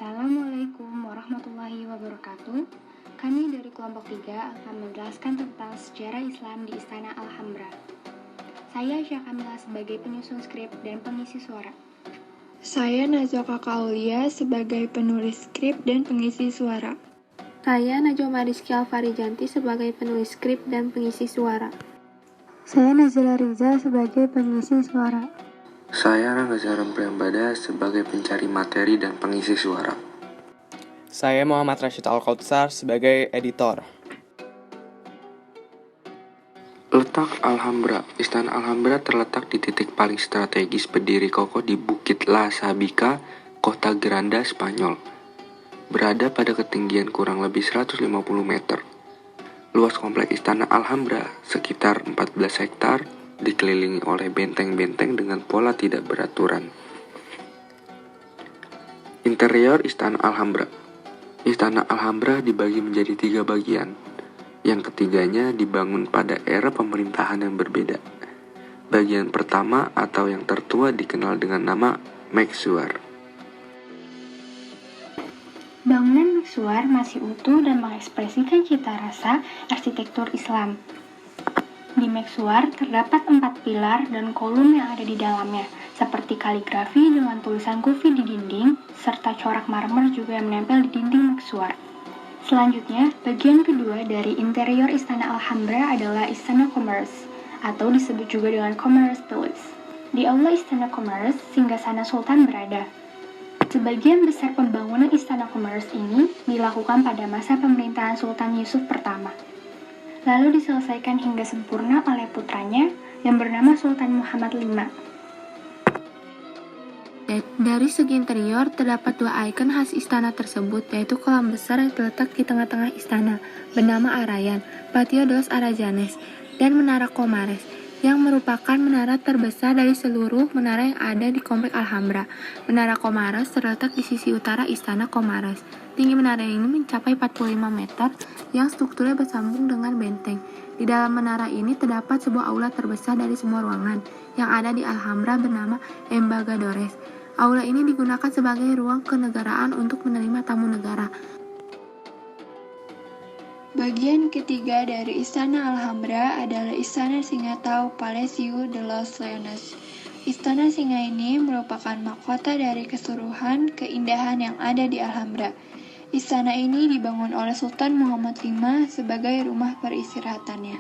Assalamualaikum warahmatullahi wabarakatuh. Kami dari kelompok 3 akan menjelaskan tentang sejarah Islam di Istana Alhambra. Saya Syah Kamila sebagai penyusun skrip dan pengisi suara. Saya Najwa Kakaulia sebagai penulis skrip dan pengisi suara. Saya Najwa Mariski Alfarijanti sebagai penulis skrip dan pengisi suara. Saya Nazila Riza sebagai pengisi suara. Saya Rangga Zaram Priyambada sebagai pencari materi dan pengisi suara. Saya Muhammad Rashid Al-Kautsar sebagai editor. Letak Alhambra. Istana Alhambra terletak di titik paling strategis berdiri kokoh di Bukit La Sabika, Kota Granada, Spanyol. Berada pada ketinggian kurang lebih 150 meter. Luas kompleks Istana Alhambra sekitar 14 hektar, dikelilingi oleh benteng-benteng dengan pola tidak beraturan. Interior Istana Alhambra. Istana Alhambra dibagi menjadi 3 bagian. Yang ketiganya dibangun pada era pemerintahan yang berbeda. Bagian pertama atau yang tertua dikenal dengan nama Meksuar. Bangunan Meksuar masih utuh dan mengekspresikan cita rasa arsitektur Islam. Di Meksuar terdapat 4 pilar dan kolom yang ada di dalamnya, seperti kaligrafi dengan tulisan kufi di dinding, serta corak marmer juga yang menempel di dinding Meksuar. Selanjutnya, bagian kedua dari interior Istana Alhambra adalah Istana Commerce, atau disebut juga dengan Commerce Palace. Di aula Istana Commerce, singgasana Sultan berada. Sebagian besar pembangunan Istana Commerce ini dilakukan pada masa pemerintahan Sultan Yusuf pertama. Lalu diselesaikan hingga sempurna oleh putranya yang bernama Sultan Muhammad V. Dari segi interior, terdapat 2 ikon khas istana tersebut, yaitu kolam besar yang terletak di tengah-tengah istana, bernama Arayan, Patio dos Arayanes, dan Menara Comares, yang merupakan menara terbesar dari seluruh menara yang ada di komplek Alhambra. Menara Comares terletak di sisi utara Istana Comares. Tinggi menara ini mencapai 45 meter, yang strukturnya bersambung dengan benteng. Di dalam menara ini terdapat sebuah aula terbesar dari semua ruangan yang ada di Alhambra bernama Embargadores. Aula ini digunakan sebagai ruang kenegaraan untuk menerima tamu negara. Bagian ketiga dari Istana Alhambra adalah Istana Singa atau Palacio de los Leones. Istana Singa ini merupakan mahkota dari keseluruhan keindahan yang ada di Alhambra. Istana ini dibangun oleh Sultan Muhammad V sebagai rumah peristirahatannya.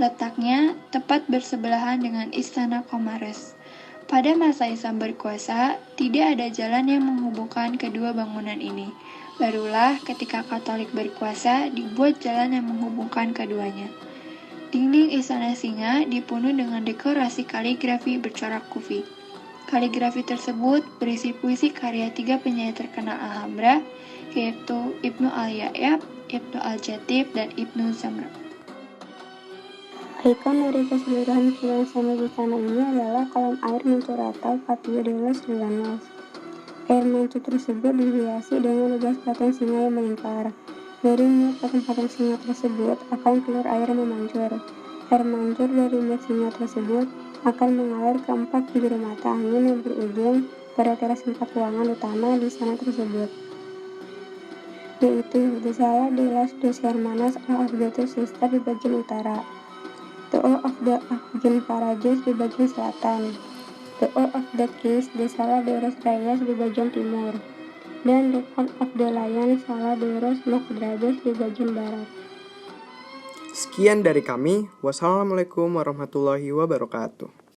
Letaknya tepat bersebelahan dengan Istana Comares. Pada masa Islam berkuasa, tidak ada jalan yang menghubungkan kedua bangunan ini. Barulah ketika Katolik berkuasa, dibuat jalan yang menghubungkan keduanya. Dinding Istana Singa dipenuhi dengan dekorasi kaligrafi bercorak kufi. Kaligrafi tersebut berisi puisi karya 3 penyair terkenal Alhambra, yaitu Ibnu Al-Ya'yab, Ibnu Al-Jatib, dan Ibnu Zamra. Ikon dari keseluruhan kilometer istana ini adalah kolam air mancur atau Patio de los Leones. Air mancur tersebut dihiasi dengan 12 patung singa yang melingkar. Dari mulut patung-patung singa tersebut akan keluar air yang memancur. Air mancur dari mulut singa tersebut akan mengalir ke 4 penjuru mata angin yang berujung pada teras 4 ruangan utama di istana tersebut, yaitu The Sala de las Dos Hermanas of the Two Sisters di bagian utara, The Hall of the Virgin Parajes di bagian selatan, The Hall of the Kings de Sala de los Reyes di bagian timur, dan The Court of the Lion Sala de los Modrades di bagian barat. Sekian dari kami. Wassalamualaikum warahmatullahi wabarakatuh.